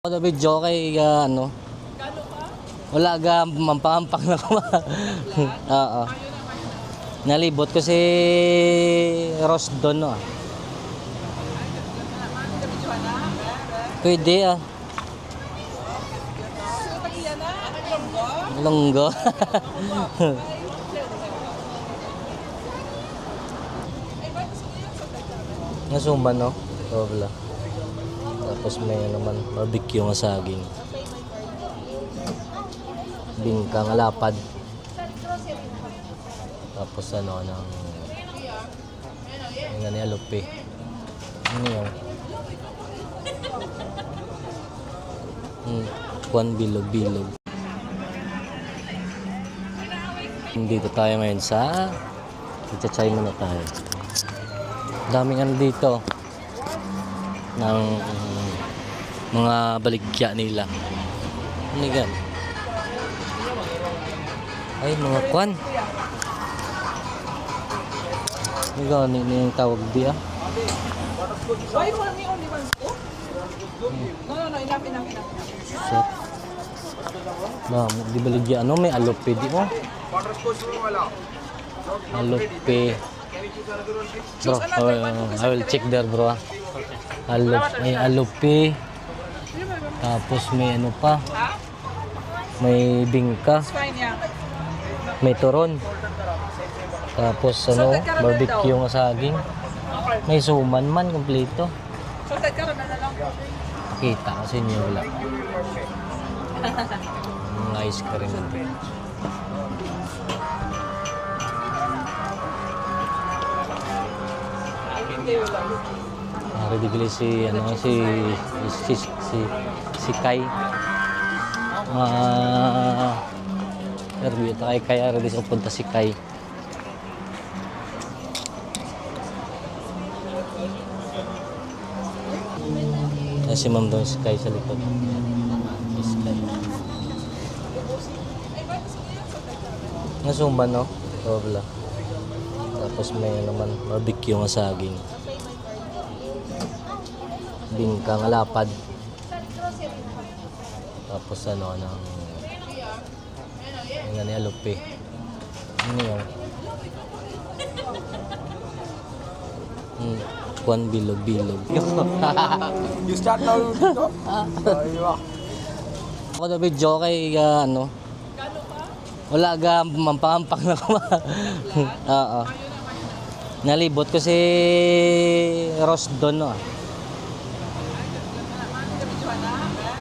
Ako na video kay ano. Wala ga mampahampak na ko. Oo. Nalibot ko si Rosdon no. Pwede ah. Longgo. Nasumba no? Wala. Tapos may naman barbecue nga saging. Bingkang alapad. Tapos ano ng nga ni alupi. Ano yun? Kuwan bilog-bilog. Dito tayo ngayon sa Chachay muna tayo. Daming ano dito ng mga baligya nila. Ano yan? Ay, mga kwan. Ano gano'n yung tawag di ah? Set. Di baligya ano? May alope di mo? Alope. Bro, I will check there bro. May alope. Tapos may ano pa? May bingka. May turon. Tapos ano, barbecue nga saging. May suman man kompleto. Kita kasi niyo wala. Mga ice cream. Ready si ano si Kai. Nervyo ta kay ready sa punta si Kai. Si Ma'am doon si Kai sa likod. Si Kai. Nasumba no? Wala. Tapos may naman barbecue nga saging. Bingkang alapad. Tapos ano ng nga ni alupi. Ano yun? Kuwan bilog-bilog. You start now. Ako na video kay ano. Wala ga mampahampak na ko. Oo. Nalibot ko si Rosdon no.